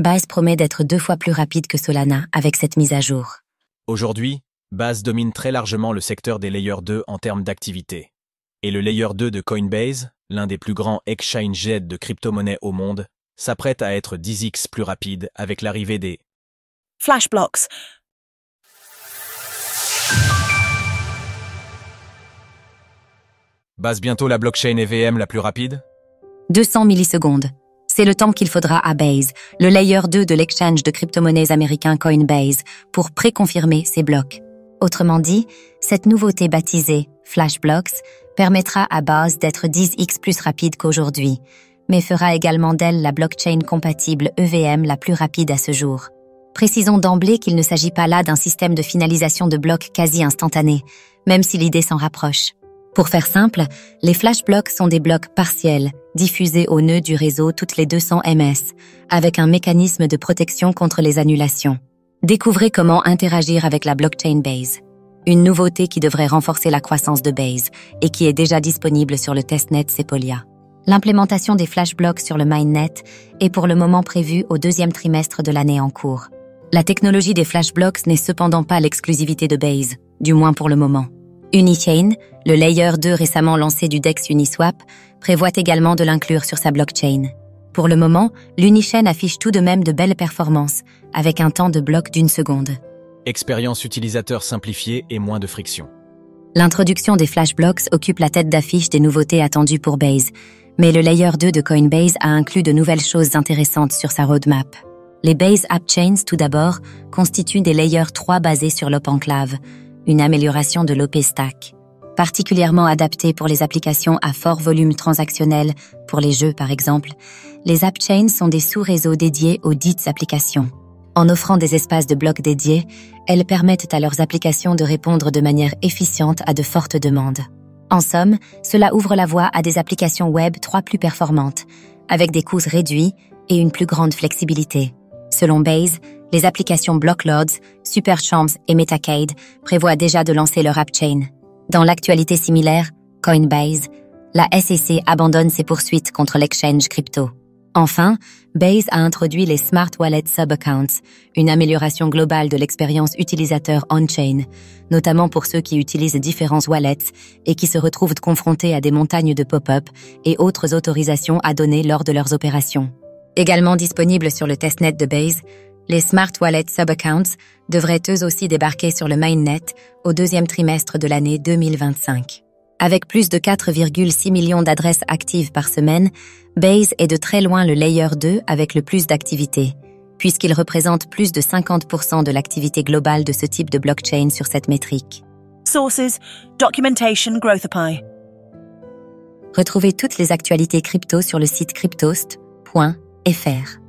Base promet d'être 2 fois plus rapide que Solana avec cette mise à jour. Aujourd'hui, Base domine très largement le secteur des Layer 2 en termes d'activité. Et le Layer 2 de Coinbase, l'un des plus grands exchanges de crypto-monnaies au monde, s'apprête à être 10x plus rapide avec l'arrivée des Flash blocks. Base bientôt la blockchain EVM la plus rapide? 200 millisecondes. C'est le temps qu'il faudra à Base, le layer 2 de l'exchange de crypto-monnaies américain Coinbase, pour préconfirmer ces blocs. Autrement dit, cette nouveauté baptisée Flash Blocks permettra à Base d'être 10x plus rapide qu'aujourd'hui, mais fera également d'elle la blockchain compatible EVM la plus rapide à ce jour. Précisons d'emblée qu'il ne s'agit pas là d'un système de finalisation de blocs quasi instantané, même si l'idée s'en rapproche. Pour faire simple, les flash blocks sont des blocs partiels, diffusés au nœud du réseau toutes les 200 ms, avec un mécanisme de protection contre les annulations. Découvrez comment interagir avec la blockchain Base. Une nouveauté qui devrait renforcer la croissance de Base et qui est déjà disponible sur le testnet Sepolia. L'implémentation des flash blocks sur le mainnet est pour le moment prévue au 2e trimestre de l'année en cours. La technologie des flash blocks n'est cependant pas l'exclusivité de Base, du moins pour le moment. Unichain, le layer 2 récemment lancé du DEX Uniswap, prévoit également de l'inclure sur sa blockchain. Pour le moment, l'Unichain affiche tout de même de belles performances, avec un temps de bloc d'1 seconde. Expérience utilisateur simplifiée et moins de friction. L'introduction des flash blocks occupe la tête d'affiche des nouveautés attendues pour Base, mais le layer 2 de Coinbase a inclus de nouvelles choses intéressantes sur sa roadmap. Les Base App Chains, tout d'abord, constituent des layers 3 basés sur l'OpenClave, une amélioration de l'OP Stack. Particulièrement adaptée pour les applications à fort volume transactionnel, pour les jeux par exemple, les App Chains sont des sous-réseaux dédiés aux dites applications. En offrant des espaces de blocs dédiés, elles permettent à leurs applications de répondre de manière efficiente à de fortes demandes. En somme, cela ouvre la voie à des applications web 3 plus performantes, avec des coûts réduits et une plus grande flexibilité. Selon Base, les applications Blocklords, Superchamps et Metacade prévoient déjà de lancer leur app chain. Dans l'actualité similaire, Coinbase, la SEC abandonne ses poursuites contre l'exchange crypto. Enfin, Base a introduit les Smart Wallet Sub-Accounts, une amélioration globale de l'expérience utilisateur on-chain, notamment pour ceux qui utilisent différents wallets et qui se retrouvent confrontés à des montagnes de pop-up et autres autorisations à donner lors de leurs opérations. Également disponibles sur le testnet de Base, les Smart Wallet Sub-Accounts devraient eux aussi débarquer sur le mainnet au 2e trimestre de l'année 2025. Avec plus de 4,6 millions d'adresses actives par semaine, Base est de très loin le layer 2 avec le plus d'activité, puisqu'il représente plus de 50% de l'activité globale de ce type de blockchain sur cette métrique. Sources, documentation, Growthapy. Retrouvez toutes les actualités crypto sur le site cryptost.fr.